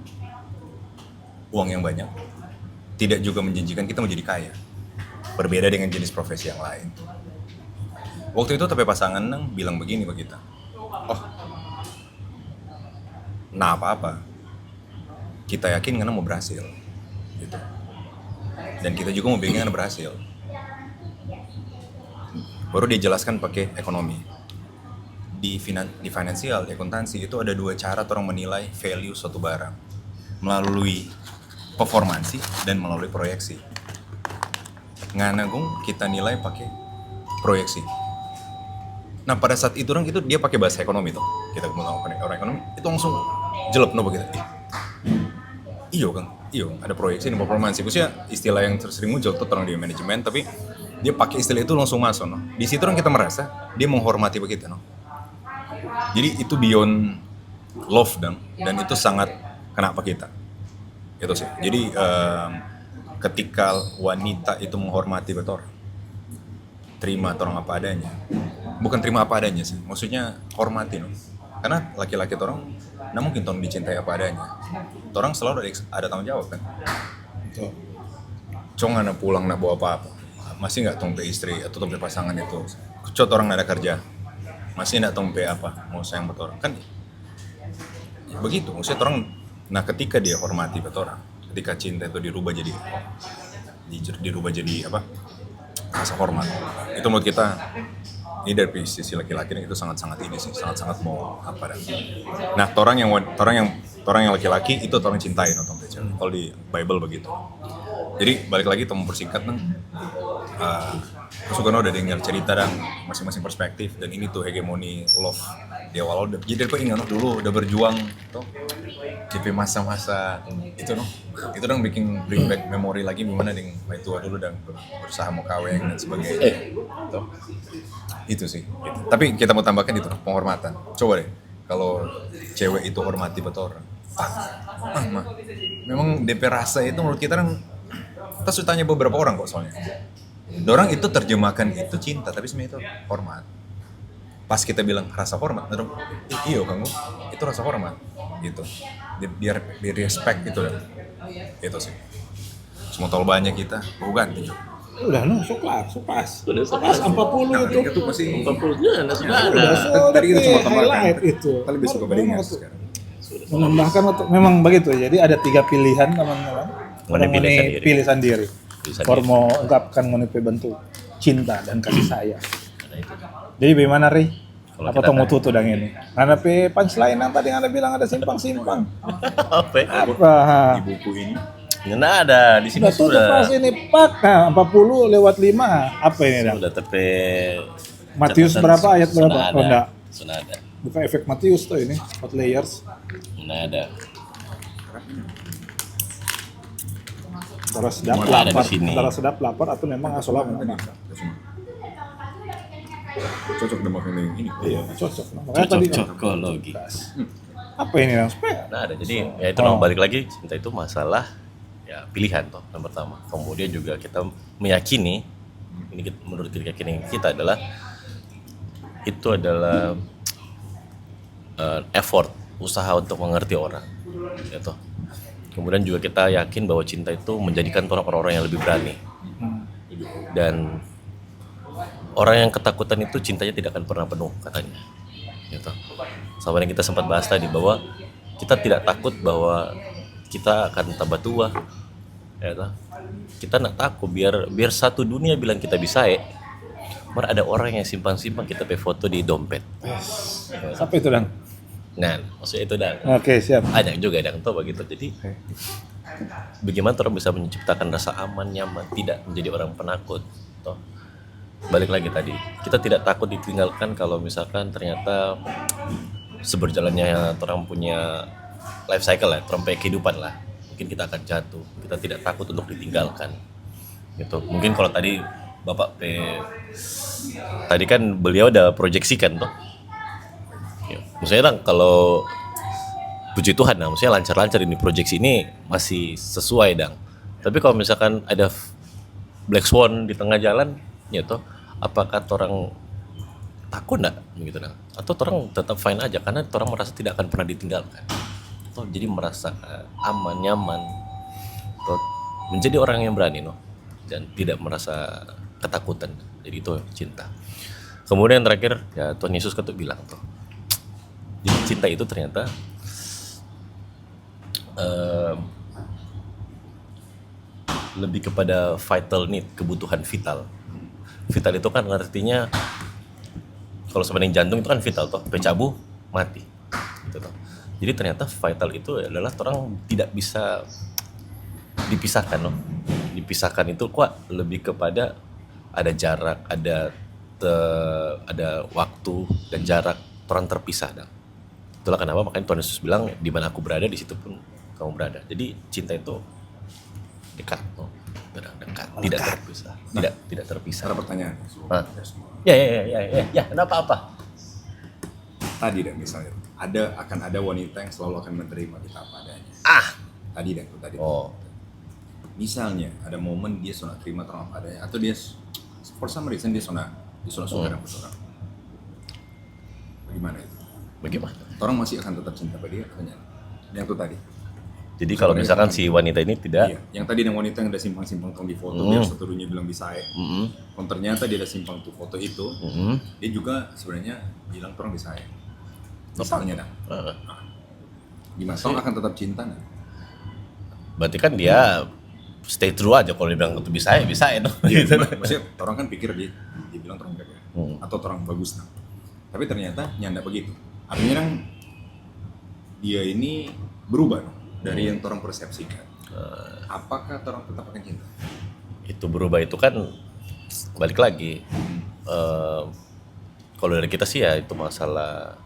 uang yang banyak, tidak juga menjanjikan kita menjadi kaya. Berbeda dengan jenis profesi yang lain. Waktu itu tapi pasangan neng bilang begini bagi kita. Oh, nah apa-apa. Kita yakin Ngana mau berhasil. Gitu. Dan kita juga mau bikin Ngana berhasil. Baru dia jelaskan pakai ekonomi. Di finansial, di akuntansi itu ada dua cara orang menilai value suatu barang. Melalui performansi dan melalui proyeksi. Ngana gung kita nilai pakai proyeksi. Nah pada saat itu orang itu dia pakai bahasa ekonomi tuh. Kita ngomong orang ekonomi itu langsung jelek no begitu. Iyo kan, ada proyeksi dan performansi. Maksudnya istilah yang sering muncul tuh orang di manajemen, tapi dia pakai istilah itu langsung masuk no. Di situ orang kita merasa dia menghormati begitu no. Jadi itu beyond love dan itu sangat kenapa kita. Itu sih. Jadi ketika wanita itu menghormati betul, terima orang apa adanya. Bukan terima apa adanya sih, maksudnya hormati no. Karena laki-laki orang, nah mungkin orang dicintai apa adanya. Orang selalu ada tanggung jawab kan. Cong anak pulang nak bawa apa-apa, masih nggak tong pe istri atau tong pe pasangan itu. Cot orang ada kerja, masih nggak tong pe apa, mau sayang betul orang kan. Begitu, maksudnya orang. Nah ketika dia hormati betul orang, ketika cinta itu dirubah jadi apa? Rasa hormat. Itu menurut kita. Ini dari sisi laki-laki itu sangat-sangat ini sih, sangat-sangat mau apa dan. Nah, orang yang laki-laki itu orang cintai nonton baca. Kalau di Bible begitu. Jadi balik lagi kita mempersingkat suka udah dengar cerita dan masing-masing perspektif, dan ini tuh hegemoni love di awal udah. Jadi aku ingat dulu udah berjuang tuh JP masa-masa itu itu dong bikin bring back memori lagi gimana dengan mai tua dulu dan berusaha mau kawin dan sebagainya. Tuh. Itu sih. Gitu. Tapi kita mau tambahkan itu penghormatan. Coba deh kalau cewek itu hormati betul orang. Mah. Memang DP rasa itu menurut kita kan, kita sudah tanya beberapa orang kok soalnya. Orang itu terjemahkan itu cinta, tapi sebenarnya itu hormat. Pas kita bilang rasa hormat, orang, iya kamu, itu rasa hormat, gitu. Biar respect gitu dan itu sih. Semua tahu banyak kita, mau ganti. Udah sok pas. Udah Pas 40 Nah, itu. itu masih 40-nya sudah ada. tadi kita cuma tambahkan. highlight itu. Kita lebih suka bandingnya sekarang. Menambahkan memang begitu. Jadi ada 3 pilihan teman-teman. Mana pilih sendiri. Pilih sendiri. Pilih sendiri. For mau ungkapkan mengenai bentuk cinta dan kasih sayang. Jadi bagaimana Ri? Kalau Apa kita temu tutu dang ini? Karena punchline yang tadi Anda bilang ada simpang-simpang. Apa? Apa? Di buku ini Nggak ada di sini Sudah tutup pas sudah. ini Pak. Nah, 40 lewat 5. Apa ini dang? Sudah tapi Matius catatan berapa ayat sudah berapa? ada. Oh enggak. Sudah ada. Bukan efek Matius tuh ini. 4 layers. Sudah ada. Antara sedap Mana ada lapar, di sini? antara sedap lapar atau memang asola memang cocok dengan yang ini. iya cocok. Makanya tadi Cocokologi. apa ini yang spek? Nah ada, jadi ya itu balik lagi, cinta itu masalah ya pilihan toh yang pertama. Kemudian juga kita meyakini, ini menurut keyakinan kita adalah itu adalah effort, usaha untuk mengerti orang, ya toh. Kemudian juga kita yakin bahwa cinta itu menjadikan orang-orang yang lebih berani. Dan orang yang ketakutan itu cintanya tidak akan pernah penuh katanya. Gitu. Sama yang kita sempat bahas tadi bahwa kita tidak takut bahwa kita akan tambah tua. Ya toh. Kita nak takut biar satu dunia bilang kita bisa Mar ada orang yang simpan-simpan kita pe foto di dompet. Siapa itu dang? Nah, maksudnya itu dah. Oke siap. Banyak juga yang tahu begitu. Jadi bagaimana orang bisa menciptakan rasa aman, nyaman, tidak menjadi orang penakut. Toh. Balik lagi tadi, kita tidak takut ditinggalkan kalau misalkan ternyata seberjalannya orang punya life cycle lah, terompai kehidupan lah. Mungkin kita akan jatuh, kita tidak takut untuk ditinggalkan. Gitu. Mungkin kalau tadi Bapak tadi kan beliau udah proyeksikan toh. Ya, maksudnya kan kalau puji Tuhan nah, maksudnya lancar-lancar ini proyeksi ini masih sesuai dang. Tapi kalau misalkan ada black swan di tengah jalan, ya toh, apakah orang takut enggak gitu dang? Atau orang tetap fine aja karena orang merasa tidak akan pernah ditinggalkan. Atau jadi merasa aman, nyaman. Atau menjadi orang yang berani no dan tidak merasa ketakutan. Jadi itu cinta. Kemudian terakhir ya Tuhan Yesus ketuk bilang tuh. Jadi cinta itu ternyata lebih kepada vital need, kebutuhan vital. Vital itu kan artinya kalau sebenarnya jantung itu kan vital toh, pecabu mati. Gitu toh. Jadi ternyata vital itu adalah orang tidak bisa dipisahkan loh. Dipisahkan itu kok lebih kepada ada jarak, ada waktu dan jarak, orang terpisah dah. Itulah kenapa makanya Tuhan Yesus bilang di mana aku berada di situ pun kamu berada. Jadi cinta itu dekat, dekat, tidak terpisah, tidak terpisah. Ada pertanyaan. Ya, kenapa apa? Tadi dan misalnya akan ada wanita yang selalu akan menerima kita apa adanya. Tadi dan tadi. Oh. Misalnya ada momen dia sudah terima terang apa adanya, atau dia for some reason dia sudah suka dengan seseorang. Bagaimana itu? Bagaimana? Orang masih akan tetap cinta pada dia, hanya yang itu tadi. Jadi kalau misalkan si wanita ini tidak, Iya, yang tadi yang wanita yang ada simpang-simpang tong di foto, biar satu dunia bilang bisa kalau ternyata dia ada simpang tuh foto itu, dia juga sebenarnya bilang orang bisa misalnya dah. Gimana? Orang akan tetap cinta dah. berarti kan dia stay true aja kalau dia bilang itu bisa no? Iya, Gitu. maksudnya orang kan pikir dia bilang orang gagal atau orang bagus nah. Tapi ternyata nyanda begitu. Artinya kan dia ini berubah dari yang orang persepsikan. Apakah orang tetap akan cinta? Itu berubah itu kan balik lagi. Kalau dari kita sih ya itu masalah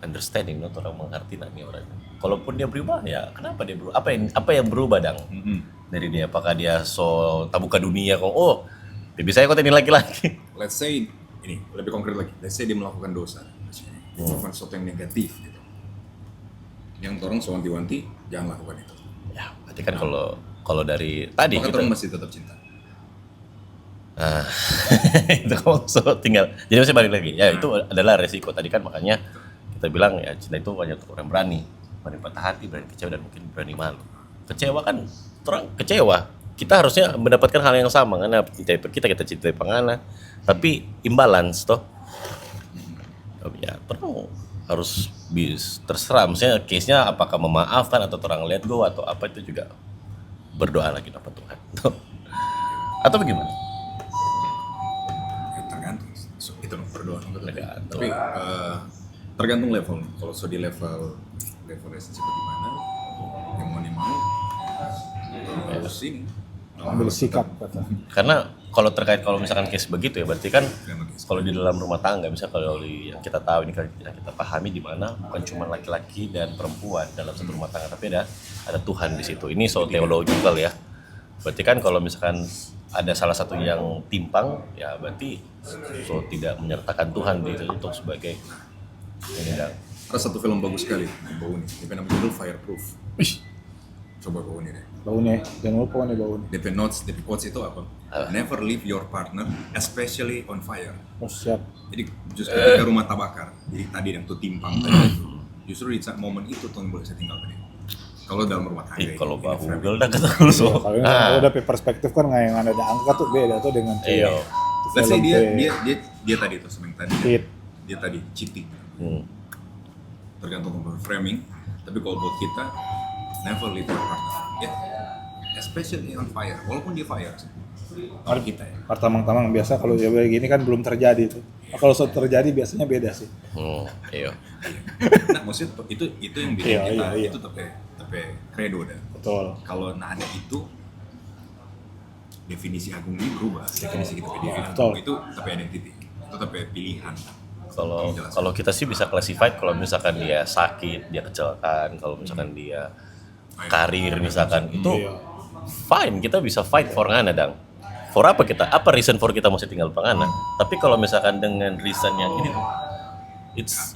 understanding, no? Orang mengerti nih orang. Kalaupun dia berubah ya kenapa dia berubah? Apa yang berubah dang dari dia? Apakah dia so tabuka dunia kok? Oh, baby saya kok ini laki-laki. Let's say ini lebih konkret lagi. Let's say dia melakukan dosa, melakukan sesuatu yang negatif gitu. Yang orang sewanti-wanti jangan lakukan itu. Ya, berarti kan kalau dari tadi Maka kita orang masih tetap cinta. itu kamu so tinggal. Jadi masih balik lagi. Ya itu adalah resiko. Tadi kan makanya kita bilang ya cinta itu banyak orang berani patah hati, berani kecewa dan mungkin berani malu. Kecewa kan orang kecewa. Kita harusnya mendapatkan hal yang sama karena kita cintai pangana, tapi imbalance toh. Ya, orang harus terserah. Misalnya case-nya apakah memaafkan atau orang let go atau apa itu juga berdoa lagi sama Tuhan. Atau bagaimana? Tergantung. Itu berdoa. Tergantung. Tapi tergantung level. Kalau di level relationship gimana, yang mau harus ini Ambil sikap kata. Karena kalau misalkan case begitu ya berarti kan kalau di dalam rumah tangga, misalnya kalau yang kita tahu ini kan kita pahami di mana bukan cuma laki-laki dan perempuan dalam satu rumah tangga, tapi ada Tuhan di situ. Ini soal theological ya. Berarti kan kalau misalkan ada salah satu yang timpang ya berarti tidak menyertakan Tuhan di situ untuk sebagai ini dan Ada satu film bagus sekali, bau ini. DP nama judul Fireproof. Coba bau ini deh. Baunya, jangan lupa nih baunya. DP notes, DP quotes itu apa? Never leave your partner, especially on fire. Oh siap. Jadi justru ketika rumah terbakar, jadi tadi yang tuh timpang tadi itu, justru di saat momen itu tuh yang boleh saya tinggalkan ini. Kalau dalam rumah tangga. kalau ini, Google udah ketemu semua. Kalau yang udah perspektif kan nggak yang ada angka tuh beda tuh dengan Iya. Let's say dia tadi tuh seneng tadi. Cheat. Dia tadi cheating. Hmm. Tergantung framing. Tapi kalau buat kita, never leave your partner. Ya, especially on fire. Walaupun dia fire sih. Kalau kita ya. Pertamang-tamang biasa kalau ya begini kan belum terjadi tuh. Nah, kalau sudah terjadi biasanya beda sih. Iya. Nah, maksudnya itu yang bikin kita Iya. itu tapi credo dah. Betul. Kalau nah ada itu definisi agung ini berubah. Definisi kita definisi Betul. agung itu tapi identity. Itu tapi pilihan. Kalau kita sih bisa classified kalau misalkan dia sakit, dia kecelakaan, kalau misalkan dia karir misalkan itu Iya. fine, kita bisa fight for ngana dang. For apa kita? Apa reason for kita mesti tinggal pangana? Tapi kalau misalkan dengan reason yang ini it's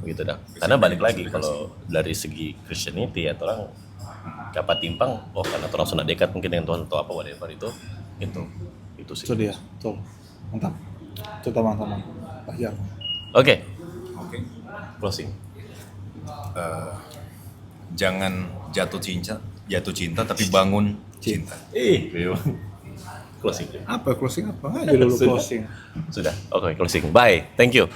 gitu dang. Karena balik lagi kalau dari segi Christianity ya orang dapat timpang, karena orang sudah dekat mungkin dengan Tuhan atau apa whatever itu sih. Itu dia. Betul. Mantap. Itu teman-teman. Ya. Oke, Oke. closing. Jangan jatuh cinta tapi bangun cinta. Closing. Apa closing apa? Aja dulu closing. Sudah. Oke, closing. Bye. Thank you.